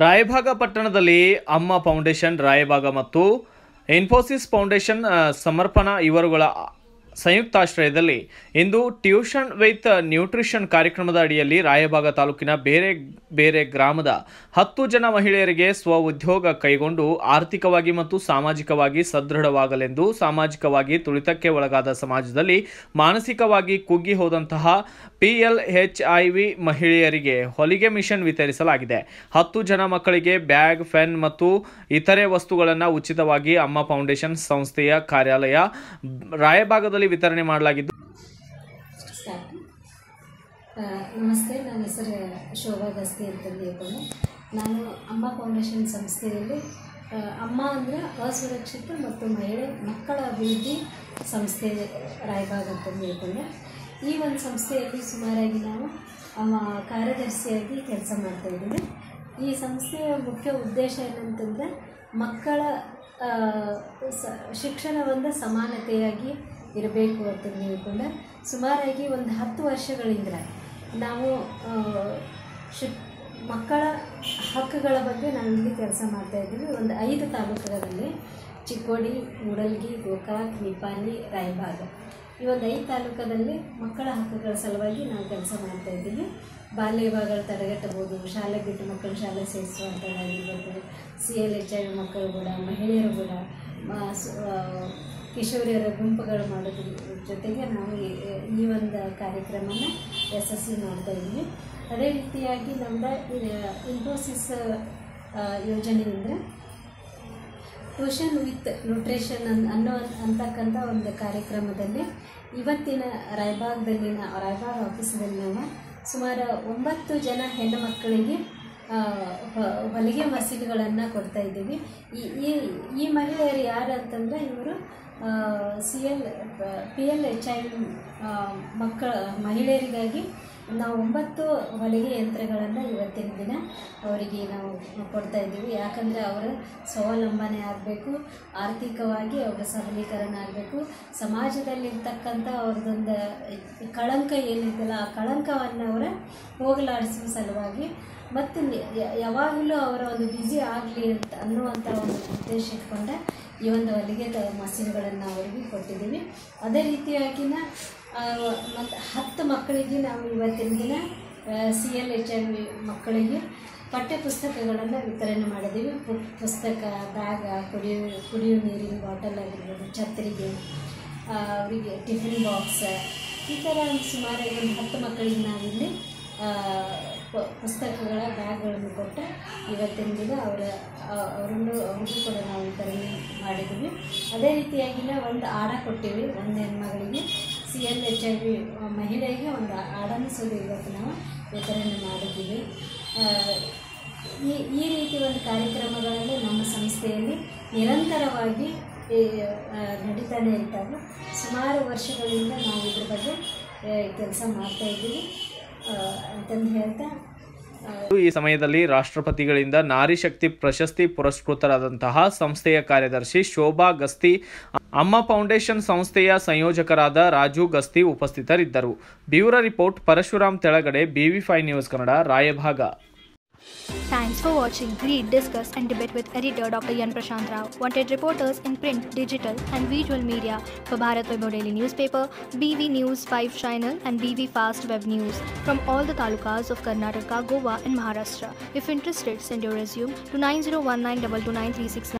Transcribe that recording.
ರಾಯಭಾಗ ಪಟ್ಟಣದಲ್ಲಿ ಅಮ್ಮ ಫೌಂಡೇಶನ್ ರಾಯಭಾಗ ಮತ್ತು ಇನ್ಫೋಸಿಸ್ ಫೌಂಡೇಶನ್ ಸಮರ್ಪಣಾ ಇವರುಗಳ ಸಂಯುಕ್ತಾಶ್ರಯದಲ್ಲಿ ಇಂದು ಟ್ಯೂಷನ್ ವಿತ್ ನ್ಯೂಟ್ರಿಷನ್ ಕಾರ್ಯಕ್ರಮದ ಅಡಿಯಲ್ಲಿ ರಾಯಭಾಗ ತಾಲೂಕಿನ ಬೇರೆ ಬೇರೆ ಗ್ರಾಮದ 10 ಜನ ಮಹಿಳೆಯರಿಗೆ ಸ್ವ ಉದ್ಯೋಗ ಕೈಗೊಂಡು ಆರ್ಥಿಕವಾಗಿ ಮತ್ತು ಸಾಮಾಜಿಕವಾಗಿ ಸದೃಢವಾಗಲೆಂದು ಸಾಮಾಜಿಕವಾಗಿ ತುಳಿತಕ್ಕೆ ಒಳಗಾದ ಸಮಾಜದಲ್ಲಿ ಮಾನಸಿಕವಾಗಿ ಕುಗ್ಗಿ ಹೋದಂತಹ PLHIV ಮಹಿಳೆಯರಿಗೆ ಹೊಲಿಗೆ ಮಿಷನ್ ವಿತರಿಸಲಾಗಿದೆ. 10 ಜನ ಮಕ್ಕಳಿಗೆ ಬ್ಯಾಗ್, ಪೆನ್ ಮತ್ತು ಇತರೆ ವಸ್ತುಗಳನ್ನು ಉಚಿತವಾಗಿ ಅಮ್ಮ ಫೌಂಡೇಶನ್ ಸಂಸ್ಥೆಯ ಕಾರ್ಯಾಲಯ ರಾಯಭಾಗದಲ್ಲಿ ವಿತರಣೆ ಮಾಡಲಾಗಿದ್ದು. ನಮಸ್ತೆ, ನನ್ನ ಹೆಸರು ಶೋಭಾ ಗಸ್ತಿ ಅಂತ ಹೇಳ್ಕೊಂಡು ನಾನು ಅಮ್ಮ ಫೌಂಡೇಶನ್ ಸಂಸ್ಥೆಯಲ್ಲಿ ಅಮ್ಮ ಅಂದರೆ ಅಸುರಕ್ಷಿತ ಮತ್ತು ಮಕ್ಕಳ ಅಭಿವೃದ್ಧಿ ಸಂಸ್ಥೆ ರಾಯಭಾಗ ಅಂತ ಹೇಳ್ಕೊಂಡೆ. ಈ ಒಂದು ಸಂಸ್ಥೆಯಲ್ಲಿ ಸುಮಾರಾಗಿ ನಾವು ಕಾರ್ಯದರ್ಶಿಯಾಗಿ ಕೆಲಸ ಮಾಡ್ತಾಯಿದ್ದೀವಿ. ಈ ಸಂಸ್ಥೆಯ ಮುಖ್ಯ ಉದ್ದೇಶ ಏನಂತಂದರೆ ಮಕ್ಕಳ ಶಿಕ್ಷಣವನ್ನು ಸಮಾನತೆಯಾಗಿ ಇರಬೇಕು ಅಂತ ಹೇಳ್ಕೊಂಡು ಸುಮಾರಾಗಿ ಒಂದು 10 ವರ್ಷಗಳಿಂದ ನಾವು ಮಕ್ಕಳ ಹಕ್ಕುಗಳ ಬಗ್ಗೆ ನಾವಿಲ್ಲಿ ಕೆಲಸ ಮಾಡ್ತಾಯಿದ್ದೀವಿ. ಒಂದು 5 ತಾಲೂಕುಗಳಲ್ಲಿ ಚಿಕ್ಕೋಡಿ, ಮೂಡಲಗಿ, ಗೋಕಾಕ್, ನಿಪಾನಿ, ರಾಯಭಾಗ ಈ ಒಂದು 5 ತಾಲೂಕದಲ್ಲಿ ಮಕ್ಕಳ ಹಕ್ಕುಗಳ ಸಲುವಾಗಿ ನಾವು ಕೆಲಸ ಮಾಡ್ತಾಯಿದ್ದೀವಿ. ಬಾಲ್ಯ ವಿವಾಹಗಳು ತಡೆಗಟ್ಟಬಹುದು, ಶಾಲೆ ಬಿಟ್ಟು ಮಕ್ಕಳು ಶಾಲೆ ಸೇರಿಸುವಂಥದ್ದಾಗಿರ್ಬೋದು, CLHIV ಮಕ್ಕಳು ಕೂಡ, ಮಹಿಳೆಯರು ಕೂಡ, ಕಿಶೋರಿಯರ ಗುಂಪುಗಳು ಮಾಡೋದ್ರ ಜೊತೆಗೆ ನಾವು ಈ ಒಂದು ಕಾರ್ಯಕ್ರಮನ ಯಶಸ್ವಿ ಮಾಡ್ತಾಯಿದ್ವಿ. ಅದೇ ರೀತಿಯಾಗಿ ನಮ್ಮದು ಇನ್ಫೋಸಿಸ್ ಯೋಜನೆಯಿಂದ ಟ್ಯೂಷನ್ ವಿತ್ ನ್ಯೂಟ್ರಿಷನ್ ಅಂತಕ್ಕಂಥ ಒಂದು ಕಾರ್ಯಕ್ರಮದಲ್ಲಿ ಇವತ್ತಿನ ರಾಯಭಾಗ ಆಫೀಸಲ್ಲಿ ನಾವು ಸುಮಾರು 9 ಜನ ಹೆಣ್ಣು ಮಕ್ಕಳಿಗೆ ಹೊಲಿಗೆ ಮಷೀನ್ಗಳನ್ನು ಕೊಡ್ತಾಯಿದ್ದೀವಿ. ಈ ಮಹಿಳೆಯರು ಯಾರು ಅಂತಂದರೆ ಇವರು PLHIV ಮಹಿಳೆಯರಿಗಾಗಿ ನಾವು 9 ಹೊಲಿಗೆ ಯಂತ್ರಗಳನ್ನು ಇವತ್ತಿನ ದಿನ ಅವರಿಗೆ ನಾವು ಕೊಡ್ತಾಯಿದ್ದೀವಿ. ಯಾಕಂದರೆ ಅವರ ಸ್ವಾವಲಂಬನೆ ಆಗಬೇಕು, ಆರ್ಥಿಕವಾಗಿ ಅವರ ಸಬಲೀಕರಣ ಆಗಬೇಕು, ಸಮಾಜದಲ್ಲಿರ್ತಕ್ಕಂಥ ಅವ್ರದ್ದೊಂದು ಕಳಂಕ ಏನಿದೆಯಲ್ಲ ಆ ಕಳಂಕವನ್ನು ಅವರ ಹೋಗಲಾಡಿಸುವ ಸಲುವಾಗಿ ಮತ್ತು ಯಾವಾಗಲೂ ಅವರ ಒಂದು ಬ್ಯುಸಿ ಆಗಲಿ ಅನ್ನುವಂಥ ಒಂದು ಉದ್ದೇಶ ಇಟ್ಕೊಂಡೆ ಈ ಒಂದು ಹೊಲಿಗೆ ಮಷೀನ್ಗಳನ್ನು ಅವರಿಗೆ ಕೊಟ್ಟಿದ್ದೀವಿ. ಅದೇ ರೀತಿಯಾಗಿನ ಮತ್ತು 10 ಮಕ್ಕಳಿಗೆ ನಾವು ಇವತ್ತಿನ ದಿನ CLHIV ಮಕ್ಕಳಿಗೆ ಪಠ್ಯ ಪುಸ್ತಕಗಳನ್ನು ವಿತರಣೆ ಮಾಡಿದ್ದೀವಿ. ಪುಸ್ತಕ, ಬ್ಯಾಗ, ಕುಡಿಯುವ ನೀರಿನ ಬಾಟಲ್ ಆಗಿರ್ಬೋದು, ಛತ್ರಿಗೆ, ಅವರಿಗೆ ಟಿಫಿನ್ ಬಾಕ್ಸ್, ಈ ಥರ ಸುಮಾರಾಗಿ ಒಂದು 10 ಮಕ್ಕಳಿಗೆ ನಾವಿಲ್ಲಿ ಪುಸ್ತಕಗಳ ಬ್ಯಾಗ್ಗಳನ್ನು ಕೊಟ್ಟು ಇವತ್ತಿನ ದಿನ ಅವ್ರಿಗೂ ಕೂಡ ನಾವು ವಿತರಣೆ ಮಾಡಿದ್ದೀವಿ. ಅದೇ ರೀತಿಯಾಗಿನ ಒಂದು ಆಡ ಕೊಟ್ಟಿವಿ, ಒಂದು ಹೆಣ್ಮಗಳಿಗೆ CLHIV ಮಹಿಳೆಗೆ ಒಂದು ಆಡನ್ನು ಸಹ ಇವತ್ತು ನಾವು ವಿತರಣೆ ಮಾಡಿದ್ದೀವಿ. ಈ ರೀತಿ ಒಂದು ಕಾರ್ಯಕ್ರಮಗಳಲ್ಲಿ ನಮ್ಮ ಸಂಸ್ಥೆಯಲ್ಲಿ ನಿರಂತರವಾಗಿ ನಡೀತಾನೆ ಇರ್ತಾವೆ. ಸುಮಾರು ವರ್ಷಗಳಿಂದ ನಾವು ಇದ್ರ ಬಗ್ಗೆ ಕೆಲಸ ಮಾಡ್ತಾಯಿದ್ದೀವಿ ಅಂತಂದು ಹೇಳ್ತಾ ಈ ಸಮಯದಲ್ಲಿ ರಾಷ್ಟ್ರಪತಿಗಳಿಂದ ನಾರಿ ಶಕ್ತಿ ಪ್ರಶಸ್ತಿ ಪುರಸ್ಕೃತರಾದಂತಹ ಸಂಸ್ಥೆಯ ಕಾರ್ಯದರ್ಶಿ ಶೋಭಾ ಗಸ್ತಿ, ಅಮ್ಮ ಫೌಂಡೇಶನ್ ಸಂಸ್ಥೆಯ ಸಂಯೋಜಕರಾದ ರಾಜು ಗಸ್ತಿ ಉಪಸ್ಥಿತರಿದ್ದರು. Bureau report Parashuram Telagade, BV5 news Kannada, Raibag. Thanks for watching. Read, discuss and debate with editor Dr. Yan Prashant Rao. Wanted reporters in print, digital and visual media for Bharat Vaibhav Daily Newspaper, BV News 5 Channel and BV Fast Web News from all the talukas of Karnataka, Goa and Maharashtra. If interested, send your resume to 9019229369.